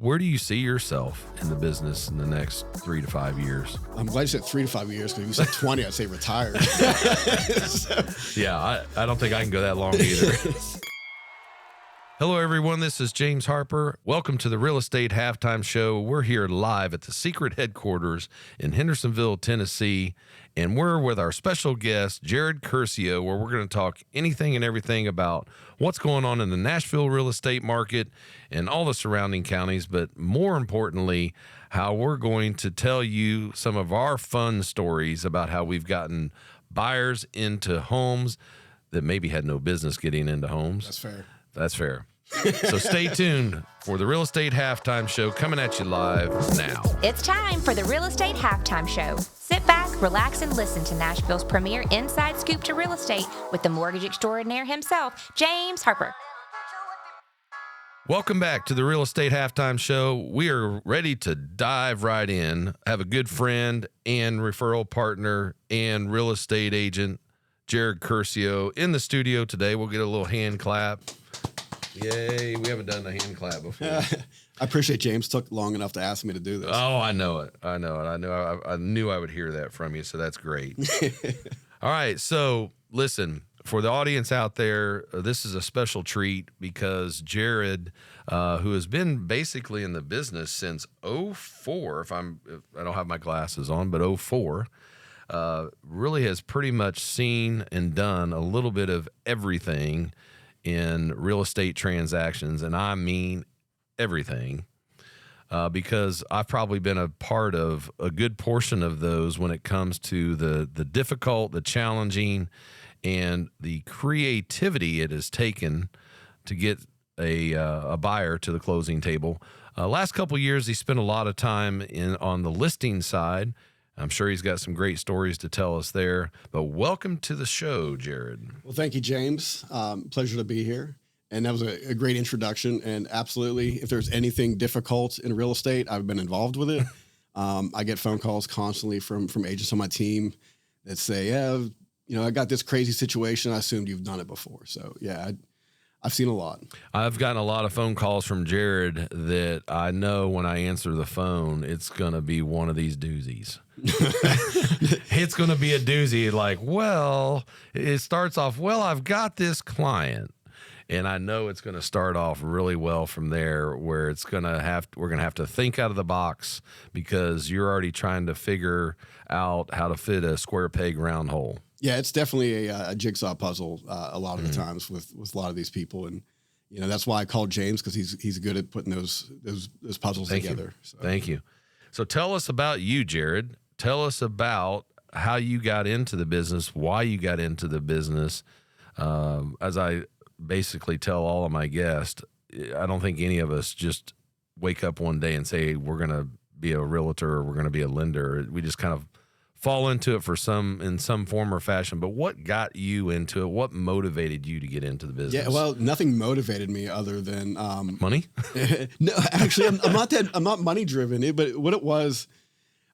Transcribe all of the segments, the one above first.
Where do you see yourself in the business in the next 3 to 5 years? I'm glad you said 3 to 5 years, because if you said 20, I'd say retired. So. Yeah, I don't think I can go that long either. Hello, everyone. This is James Harper. Welcome to the Real Estate Halftime Show. We're here live at the secret headquarters in Hendersonville, Tennessee, and we're with our special guest, Jarrod Curcio, where we're going to talk anything and everything about what's going on in the Nashville real estate market and all the surrounding counties, but more importantly, how we're going to tell you some of our fun stories about how we've gotten buyers into homes that maybe had no business getting into homes. That's fair. That's fair. So stay tuned for the Real Estate Halftime Show coming at you live now. It's time for the Real Estate Halftime Show. Sit back, relax, and listen to Nashville's premier inside scoop to real estate with the Mortgage Extraordinaire himself, James Harper. Welcome back to the Real Estate Halftime Show. We are ready to dive right in. I have a good friend and referral partner and real estate agent, Jarrod Curcio, in the studio today. We'll get a little hand clap. Yay, we haven't done a hand clap before. I appreciate James took long enough to ask me to do this. Oh, I know it. I knew I would hear that from you, so that's great. All right, so listen, for the audience out there, this is a special treat because Jarrod, who has been basically in the business since 2004, I don't have my glasses on, but 2004, really has pretty much seen and done a little bit of everything in real estate transactions, and I mean everything, because I've probably been a part of a good portion of those when it comes to the difficult, the challenging, and the creativity it has taken to get a buyer to the closing table. Last couple of years, he spent a lot of time on the listing side. I'm sure he's got some great stories to tell us there. But welcome to the show, Jarrod. Well, thank you, James. Pleasure to be here. And that was a great introduction. And absolutely, if there's anything difficult in real estate, I've been involved with it. I get phone calls constantly from agents on my team that say, yeah, I got this crazy situation. I assumed you've done it before. So, yeah, I've seen a lot. I've gotten a lot of phone calls from Jarrod that I know when I answer the phone, it's going to be one of these doozies. It's going to be a doozy. Like, well, it starts off, well, I've got this client, and I know it's going to start off really well from there, where we're going to have to think out of the box because you're already trying to figure out how to fit a square peg round hole. Yeah, it's definitely a jigsaw puzzle a lot of the times with a lot of these people, and that's why I called James, because he's good at putting those puzzles together. So. Thank you. So tell us about you, Jarrod. Tell us about how you got into the business, why you got into the business. As I basically tell all of my guests, I don't think any of us just wake up one day and say we're going to be a realtor or we're going to be a lender. We just kind of fall into it in some form or fashion. But what got you into it? What motivated you to get into the business? Yeah, well, nothing motivated me other than money. No, actually, I'm not money driven. But what it was,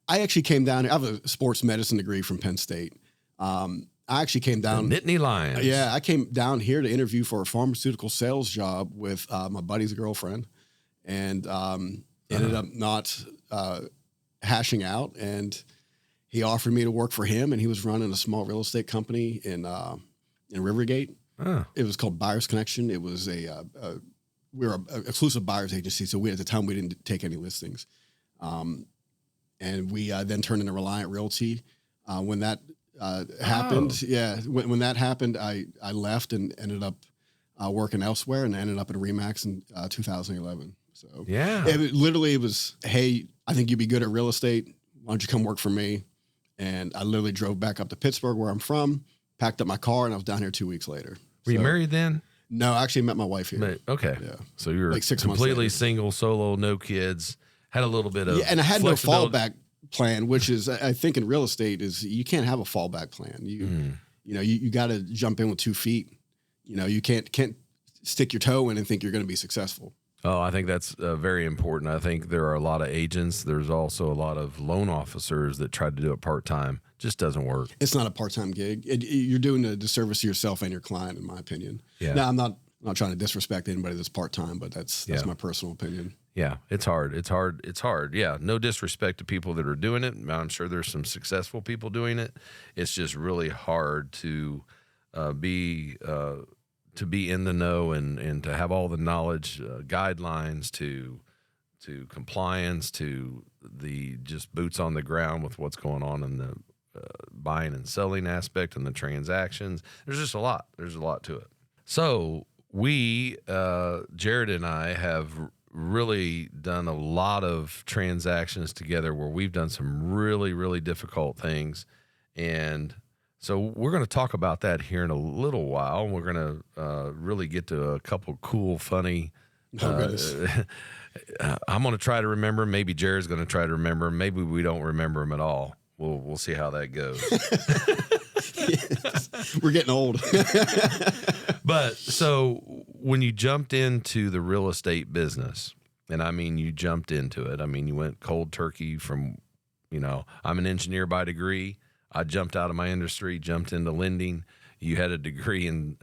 I actually came down here. I have a sports medicine degree from Penn State. I actually came down. The Nittany Lions. Yeah, I came down here to interview for a pharmaceutical sales job with my buddy's girlfriend, and ended up not hashing out. And he offered me to work for him, and he was running a small real estate company in Rivergate. It was called Buyers Connection. It was we were an exclusive buyers agency, so at the time we didn't take any listings. And we then turned into Reliant Realty. When that happened, when that happened, I left and ended up working elsewhere, and ended up at Remax in 2011. So it was, hey, I think you'd be good at real estate. Why don't you come work for me? And I literally drove back up to Pittsburgh, where I'm from, packed up my car, and I was down here 2 weeks later. Were you married then? No, I actually met my wife here. But, okay. Yeah. So you were like 6 months completely later. Single, solo, no kids, had a little bit of and I had no flexibility. fallback plan, which is, I think in real estate, is you can't have a fallback plan. You got to jump in with 2 feet. You can't stick your toe in and think you're going to be successful. Oh, I think that's very important. I think there are a lot of agents. There's also a lot of loan officers that try to do it part-time. Just doesn't work. It's not a part-time gig. You're doing a disservice to yourself and your client, in my opinion. Yeah. Now, I'm not I'm not trying to disrespect anybody that's part-time, but that's my personal opinion. Yeah, it's hard. It's hard. Yeah, no disrespect to people that are doing it. I'm sure there's some successful people doing it. It's just really hard to be in the know and to have all the knowledge, guidelines to compliance, to the just boots on the ground with what's going on in the buying and selling aspect and the transactions. There's just a lot. There's a lot to it. So we, Jarrod and I, have really done a lot of transactions together where we've done some really, really difficult things. And so we're going to talk about that here in a little while. We're going to really get to a couple cool, funny. I'm going to try to remember. Maybe Jarrod's going to try to remember. Maybe we don't remember them at all. We'll see how that goes. Yes. We're getting old. But so when you jumped into the real estate business, and I mean you jumped into it, I mean you went cold turkey from, I'm an engineer by degree. I jumped out of my industry, jumped into lending. You had a degree in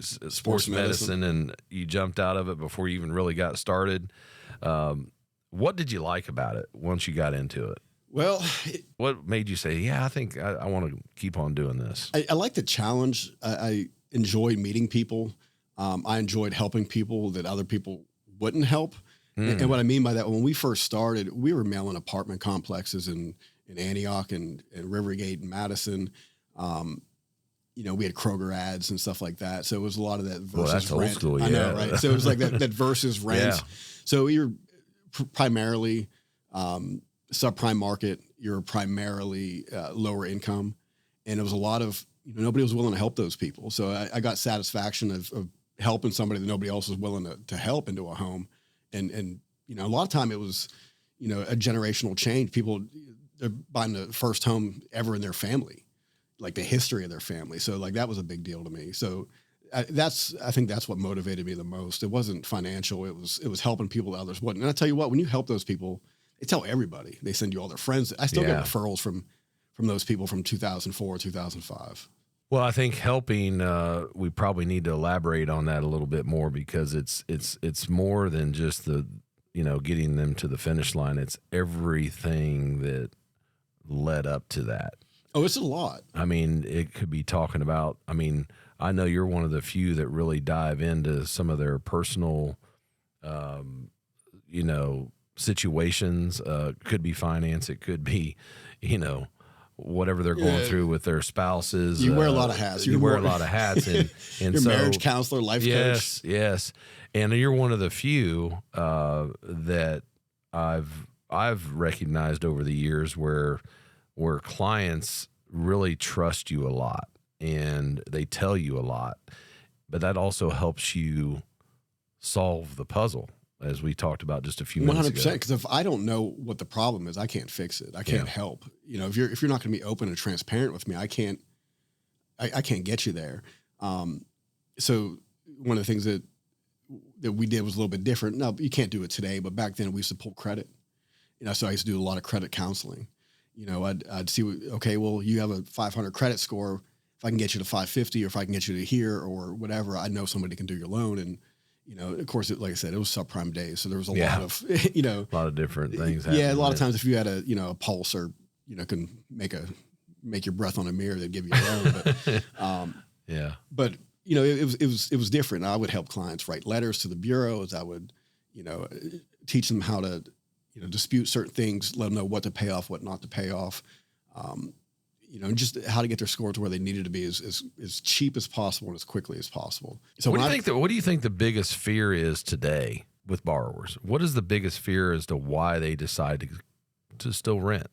sports medicine, and you jumped out of it before you even really got started. What did you like about it once you got into it? Well, what made you say, yeah, I think I want to keep on doing this? I like the challenge. I enjoyed meeting people. I enjoyed helping people that other people wouldn't help. And what I mean by that, when we first started, we were mailing apartment complexes in Antioch and Rivergate and Madison. We had Kroger ads and stuff like that. So it was a lot of that versus that's rent. Old school, yeah. I know, right? So it was like that versus rent. Yeah. So you're primarily subprime market. You're primarily lower income. And it was a lot of, nobody was willing to help those people. So I got satisfaction of helping somebody that nobody else was willing to help into a home. And a lot of time it was, a generational change. People, they're buying the first home ever in their family, like the history of their family. So like that was a big deal to me. So I think that's what motivated me the most. It wasn't financial. It was helping people that others wouldn't. And I tell you what, when you help those people, they tell everybody. They send you all their friends. I still get referrals from those people from 2004, 2005. Well, I think helping, we probably need to elaborate on that a little bit more, because it's more than just the, getting them to the finish line. It's everything that led up to that. Oh, it's a lot. I mean, it could be talking about, I know you're one of the few that really dive into some of their personal, situations. Could be finance. It could be, whatever they're going through with their spouses. You wear a lot of hats. You wear a lot of hats. And you're so, marriage counselor, life coach. Yes. And you're one of the few that I've recognized over the years where clients really trust you a lot and they tell you a lot, but that also helps you solve the puzzle, as we talked about just a few minutes ago. 100%. Because if I don't know what the problem is, I can't fix it. I can't help. If you're not going to be open and transparent with me, I can't get you there. So one of the things that we did was a little bit different. Now, you can't do it today, but back then we used to pull credit. So I used to do a lot of credit counseling. I'd see, okay, well, you have a 500 credit score. If I can get you to 550, or if I can get you to here or whatever, I know somebody can do your loan. And, of course, like I said, it was subprime days. So there was a lot of, a lot of different things. Yeah. A lot of times if you had a pulse or, can make your breath on a mirror, they'd give you a loan. But, But, it was different. I would help clients write letters to the bureaus. I would, teach them how to, dispute certain things, let them know what to pay off, what not to pay off, and just how to get their score to where they needed to be as cheap as possible and as quickly as possible. So what do you think the biggest fear is today with borrowers? What is the biggest fear as to why they decide to still rent?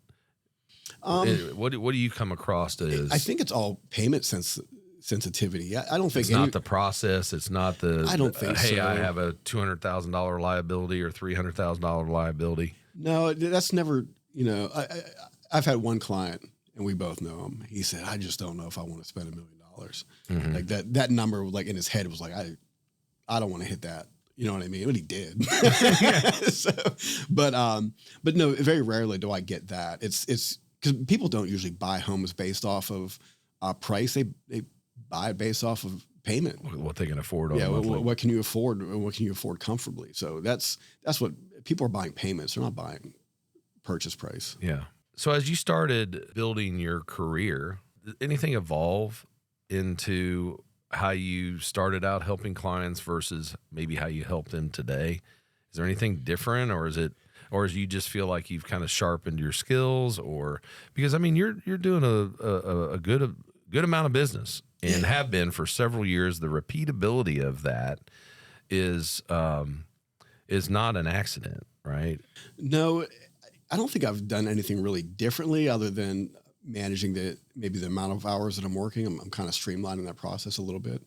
What do you come across as? I think it's all payment sensitivity. I don't think it's not the process. It's not the. I don't think. Hey, I have a $200,000 liability or $300,000 liability. No, that's never. I've had one client, and we both know him. He said, "I just don't know if I want to spend $1 million." Mm-hmm. Like that number, like in his head, was like, I don't want to hit that. You know what I mean? But he did. But no, very rarely do I get that. It's because people don't usually buy homes based off of price. They buy it based off of payment. What they can afford on a Yeah, monthly. what can you afford? And what can you afford comfortably? So that's what people are buying payments. They're not buying purchase price. Yeah. So as you started building your career, did anything evolve into how you started out helping clients versus maybe how you help them today? Is there anything different, or is you just feel like you've kind of sharpened your skills, or because I mean you're doing a good amount of business and have been for several years. The repeatability of that is not an accident, right? No, I don't think I've done anything really differently other than managing maybe the amount of hours that I'm working. I'm kind of streamlining that process a little bit.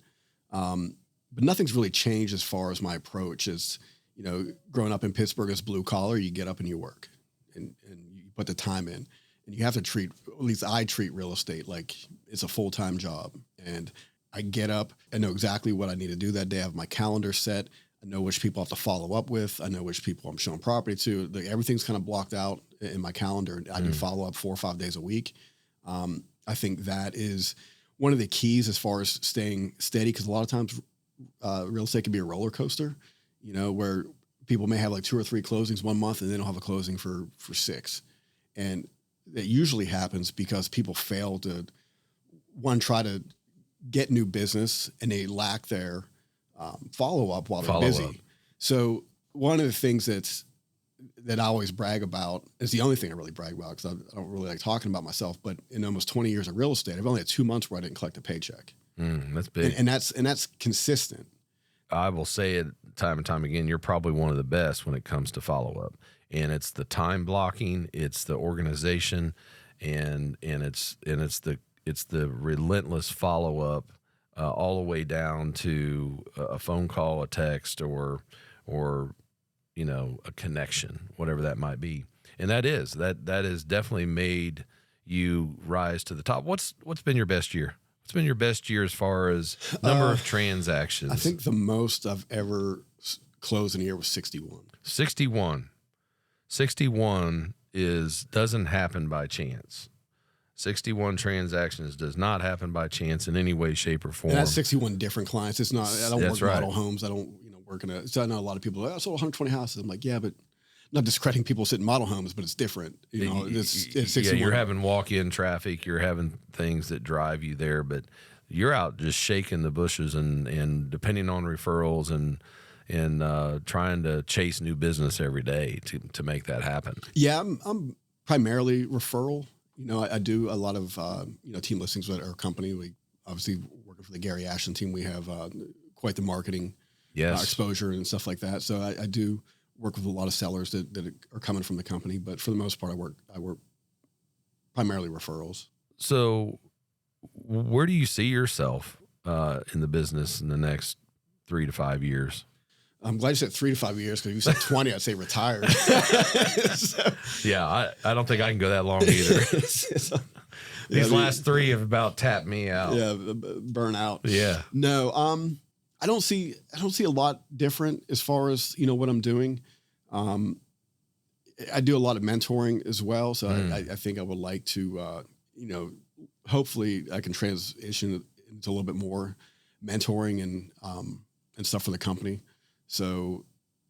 But nothing's really changed as far as my approach is, growing up in Pittsburgh as blue collar, you get up and you work and you put the time in, and you have to at least I treat real estate like it's a full-time job. And I get up, I know exactly what I need to do that day. I have my calendar set. I know which people I have to follow up with. I know which people I'm showing property to. Everything's kind of blocked out in my calendar. I do follow up 4 or 5 days a week. I think that is one of the keys as far as staying steady, because a lot of times real estate can be a roller coaster, where people may have like 2 or 3 closings one month and they don't have a closing for 6. And that usually happens because people fail to, try to get new business and they lack their follow-up while they're busy. So one of the things that I always brag about is the only thing I really brag about, because I don't really like talking about myself, but in almost 20 years of real estate, I've only had 2 months where I didn't collect a paycheck. That's big. And that's consistent. I will say it time and time again, you're probably one of the best when it comes to follow-up. And it's the time blocking, it's the organization, and it's the relentless follow-up all the way down to a phone call, a text, or a connection, whatever that might be. And that has definitely made you rise to the top. What's been your best year? What's been your best year as far as number of transactions? I think the most I've ever closed in a year was 61. 61 doesn't happen by chance. 61 transactions does not happen by chance in any way, shape, or form. And that's 61 different clients. It's not, I don't work right. model homes. I don't, work in so I know a lot of people, I sold 120 houses. I'm like, yeah, but not discrediting people sitting in model homes, but it's different. It's 61. You're having walk-in traffic. You're having things that drive you there, but you're out just shaking the bushes and depending on referrals and trying to chase new business every day to make that happen. Yeah, I'm primarily referral. I do a lot of, team listings with our company. We obviously working for the Gary Ashton team. We have quite the marketing exposure and stuff like that. So I do work with a lot of sellers that are coming from the company, but for the most part, I work primarily referrals. So where do you see yourself in the business in the next 3 to 5 years? I'm glad you said 3 to 5 years, because if you said 20, I'd say retired. So, yeah, I don't think I can go that long either. These last 3 have about tapped me out. Yeah, burn out. Yeah. No, I don't see a lot different as far as what I'm doing. I do a lot of mentoring as well, so I think I would like to hopefully I can transition into a little bit more mentoring and stuff for the company. So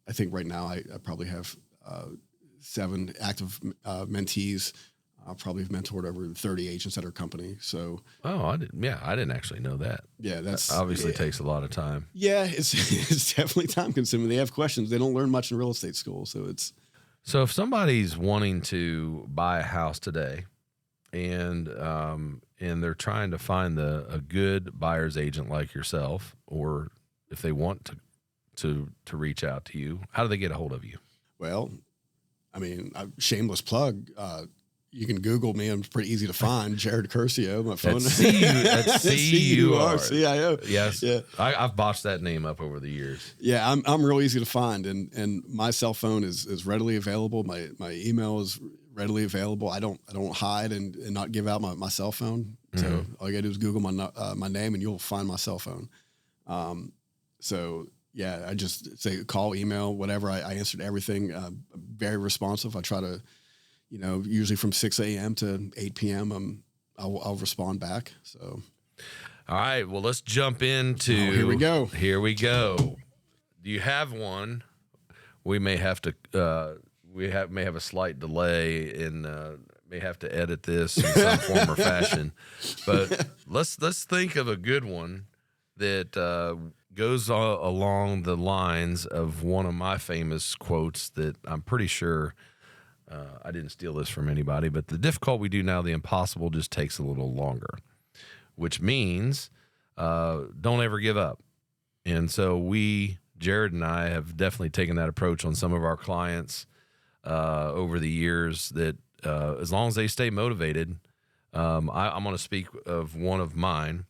I think right now I probably have 7 active mentees. I probably have mentored over 30 agents at our company. So I didn't actually know that. Yeah, that's obviously takes a lot of time. Yeah, it's definitely time consuming. They have questions. They don't learn much in real estate school, so if somebody's wanting to buy a house today, and they're trying to find a good buyer's agent like yourself, or if they want to reach out to you, how do they get a hold of you? Well, I mean, shameless plug. You can Google me. I'm pretty easy to find. Jarrod Curcio, my phone. That's C-U-R-C-I-O. Yes. Yeah. I've botched that name up over the years. Yeah, I'm real easy to find, and my cell phone is readily available. My email is readily available. I don't hide and not give out my cell phone. So all you gotta do is Google my name, and you'll find my cell phone. So yeah, I just say call, email, whatever. I answer to everything. Very responsive. I try to, usually from 6 a.m. to 8 p.m. I'll respond back. So All right. Well, let's jump into. Here we go. Here we go. Do you have one? We may have to. May have a slight delay and may have to edit this in some form or fashion. But let's think of a good one that goes along the lines of one of my famous quotes that I'm pretty sure I didn't steal this from anybody. But the difficult we do now, the impossible just takes a little longer, which means don't ever give up. And so Jarrod and I have definitely taken that approach on some of our clients over the years, that as long as they stay motivated. I'm going to speak of one of mine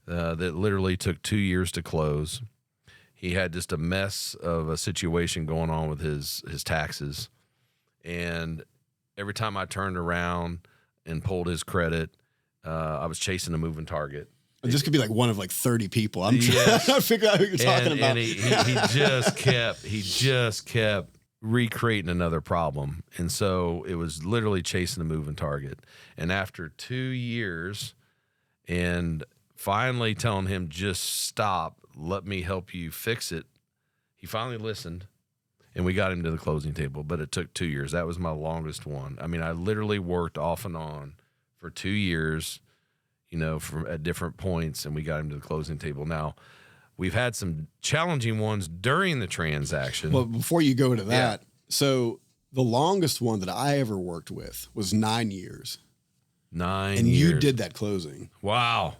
that literally took 2 years to close. He had just a mess of a situation going on with his taxes. And every time I turned around and pulled his credit, I was chasing a moving target. This could be like one of like 30 people. I'm trying to figure out who you're talking about. And he just kept recreating another problem. And so it was literally chasing a moving target. And after 2 years and finally telling him, just stop, let me help you fix it, he finally listened and we got him to the closing table. But it took 2 years. That was my longest one. I mean, I literally worked off and on for 2 years, from at different points, and we got him to the closing table. Now, we've had some challenging ones during the transaction. Well, before you go to that, so the longest one that I ever worked with was 9 years. 9 years. And you did that closing. Wow.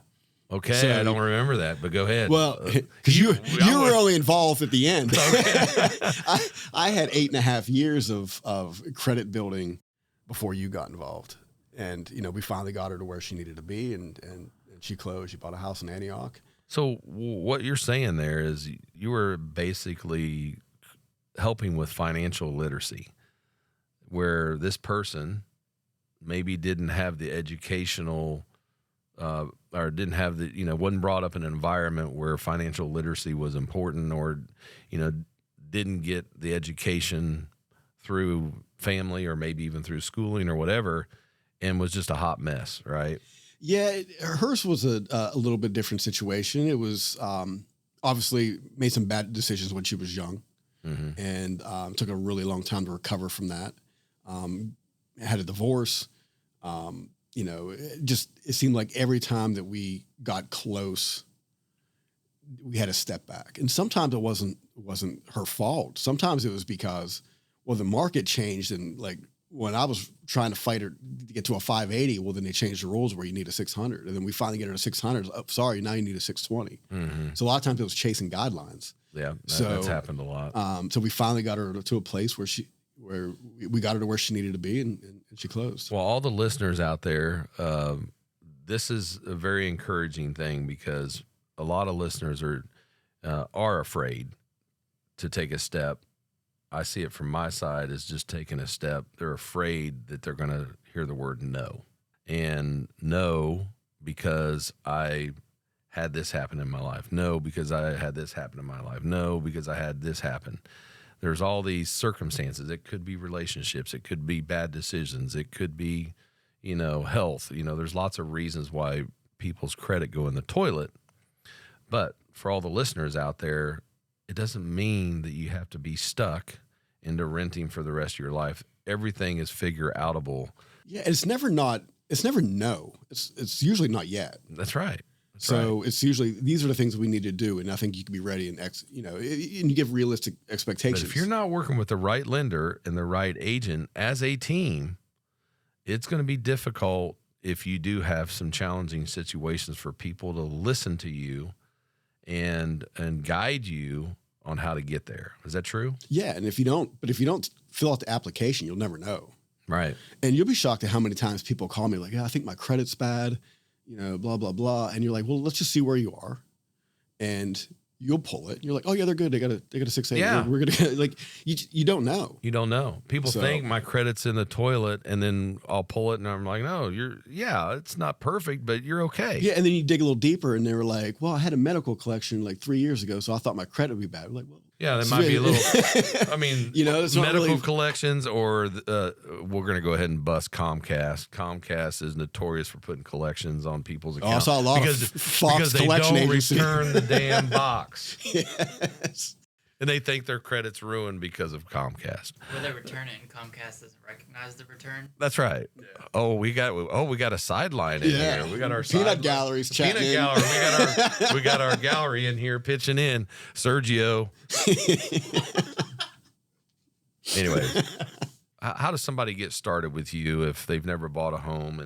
Okay, So I don't remember that, but go ahead. Well, because you were only involved at the end. Okay. I had 8.5 years of credit building before you got involved. And, we finally got her to where she needed to be, and she closed. She bought a house in Antioch. So what you're saying there is you were basically helping with financial literacy, where this person maybe didn't have the educational or didn't have the, wasn't brought up in an environment where financial literacy was important, or, didn't get the education through family or maybe even through schooling or whatever, and was just a hot mess, right? Yeah, hers was a little bit different situation. It was obviously made some bad decisions when she was young, and took a really long time to recover from that. Had a divorce. It seemed like every time that we got close, we had to step back. And sometimes it wasn't her fault. Sometimes it was because, the market changed, and like when I was trying to fight her to get to a 580, then they changed the rules where you need a 600. And then we finally get her to 600. Oh, sorry, now you need a 620. So a lot of times it was chasing guidelines. Yeah, that's happened a lot. So we finally got her to a place where we got her to where she needed to be, and she closed. Well, all the listeners out there, this is a very encouraging thing, because a lot of listeners are afraid to take a step. I see it from my side as just taking a step. They're afraid that they're going to hear the word no. And no, because I had this happen in my life. No, because I had this happen in my life. No, because I had this happen. There's all these circumstances. It could be relationships. It could be bad decisions. It could be, health. There's lots of reasons why people's credit go in the toilet. But for all the listeners out there, it doesn't mean that you have to be stuck into renting for the rest of your life. Everything is figure outable. Yeah, it's never no. It's usually not yet. That's right. It's usually, these are the things we need to do, and I think you can be ready and you give realistic expectations. But if you're not working with the right lender and the right agent as a team, it's going to be difficult if you do have some challenging situations for people to listen to you and guide you on how to get there. Is that true? Yeah, and if you don't fill out the application, you'll never know. Right. And you'll be shocked at how many times people call me like, I think my credit's bad, blah, blah, blah. And you're like, well, let's just see where you are. And you'll pull it. You're like, oh yeah, they're good. They got a 680. Yeah. We're gonna like you don't know. You don't know. People think my credit's in the toilet, and then I'll pull it and I'm like, no, it's not perfect, but you're okay. Yeah, and then you dig a little deeper and they were like, well, I had a medical collection like 3 years ago, so I thought my credit would be bad. We're like, well, Yeah, there might be a little. I mean, it's not medical really... collections, or we're going to go ahead and bust Comcast. Comcast is notorious for putting collections on people's accounts. I saw a lot of Fox collection because they don't agency. return the damn box. Yes. And they think their credit's ruined because of Comcast. When they return it and Comcast doesn't recognize the return. That's right. Yeah. Oh, we got a sideline in here. We got our peanut galleries chatting. Peanut gallery. We got our gallery in here pitching in. Sergio. Anyways, how does somebody get started with you if they've never bought a home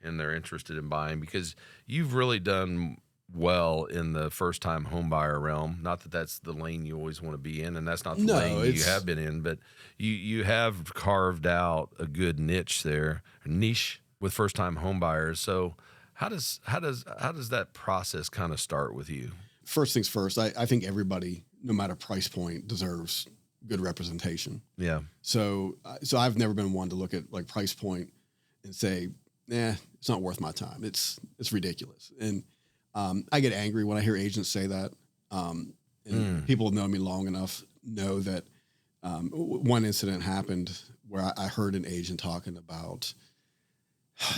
and they're interested in buying? Because you've really done well in the first-time home buyer realm. Not that that's the lane you always want to be in, and that's not the lane you have been in, but you have carved out a good niche with first-time home buyers. So how does that process kind of start with you? First things first, I think everybody, no matter price point, deserves good representation. Yeah. So I've never been one to look at like price point and say, it's not worth my time. It's ridiculous. And I get angry when I hear agents say that. And people who know me long enough know that one incident happened where I heard an agent talking about,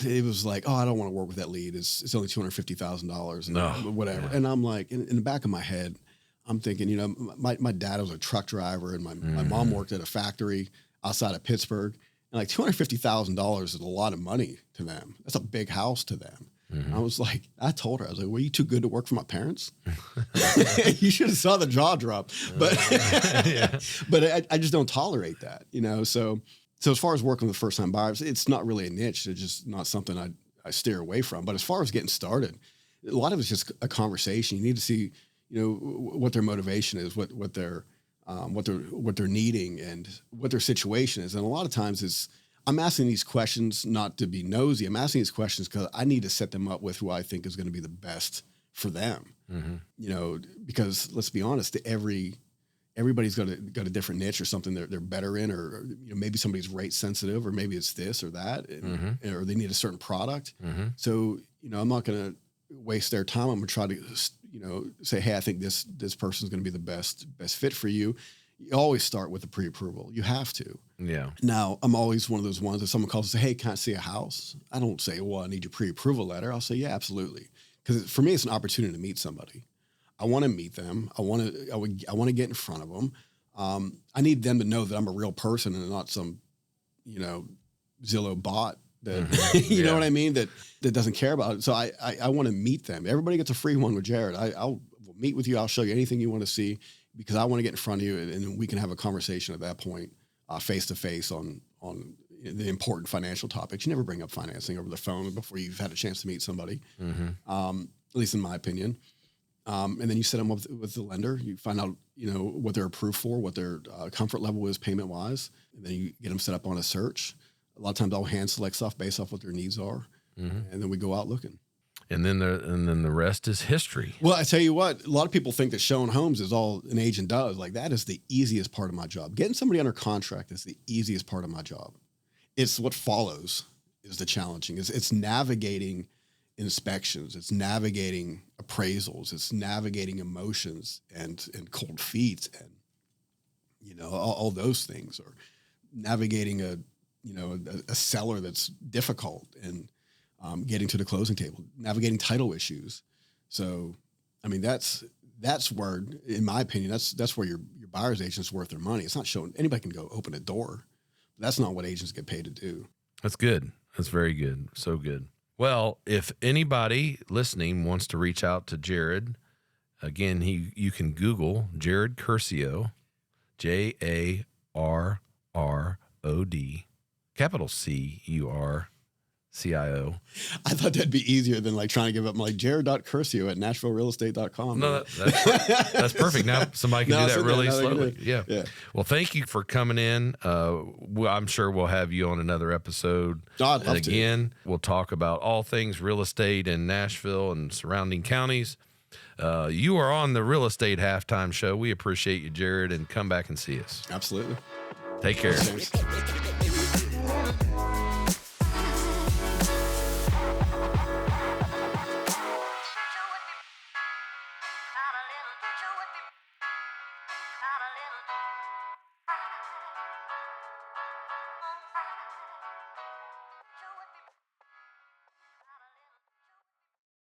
it was like, I don't want to work with that lead. It's only $250,000 and whatever. Yeah. And I'm like, in the back of my head, I'm thinking, my dad was a truck driver and my mom worked at a factory outside of Pittsburgh. And like $250,000 is a lot of money to them. That's a big house to them. Mm-hmm. I told her, were you too good to work for my parents? You should have saw the jaw drop. But but I just don't tolerate that, So as far as working with first-time buyers, it's not really a niche. It's just not something I steer away from. But as far as getting started, a lot of it's just a conversation. You need to see, what their motivation is, what they're needing, and what their situation is. And a lot of times I'm asking these questions not to be nosy. I'm asking these questions because I need to set them up with who I think is going to be the best for them. Mm-hmm. Because let's be honest, everybody's got a different niche or something they're better in, or maybe somebody's rate sensitive, or maybe it's this or that, or they need a certain product. Mm-hmm. So I'm not going to waste their time. I'm going to try to say, hey, I think this person's going to be the best fit for you. You always start with a pre-approval. You have to. Yeah. Now, I'm always one of those ones that someone calls and say, hey, can I see a house? I don't say, well, I need your pre-approval letter. I'll say, yeah, absolutely. Because for me, it's an opportunity to meet somebody. I want to meet them. I want to get in front of them. I need them to know that I'm a real person and not some, Zillow bot that, you know what I mean? That doesn't care about it. So I want to meet them. Everybody gets a free one with Jarrod. I'll meet with you. I'll show you anything you want to see, because I want to get in front of you, and we can have a conversation at that point, face to face on the important financial topics. You never bring up financing over the phone before you've had a chance to meet somebody, at least in my opinion. And then you set them up with the lender. You find out, what they're approved for, what their comfort level is payment wise, and then you get them set up on a search. A lot of times I'll hand select stuff based off what their needs are, and then we go out looking. And then the rest is history. Well, I tell you what, a lot of people think that showing homes is all an agent does. Like, that is the easiest part of my job. Getting somebody under contract is the easiest part of my job. It's what follows is the challenging. It's navigating inspections. It's navigating appraisals. It's navigating emotions and cold feet and, all those things, or navigating a seller that's difficult, and getting to the closing table, navigating title issues. So, I mean, that's where, in my opinion, that's where your buyer's agent's worth their money. It's not showing anybody can go open a door. That's not what agents get paid to do. That's good. That's very good. So good. Well, if anybody listening wants to reach out to Jarrod, again, you can Google Jarrod Curcio, Jarrod, capital CURCIO. I thought that'd be easier than like trying to give up like Jarrod.Curcio at NashvilleRealEstate.com. No, that's perfect. Now somebody can do that really slowly. Yeah. Well, thank you for coming in. I'm sure we'll have you on another episode. I'd love to. We'll talk about all things real estate in Nashville and surrounding counties. You are on the Real Estate Halftime Show. We appreciate you, Jarrod, and come back and see us. Absolutely. Take care.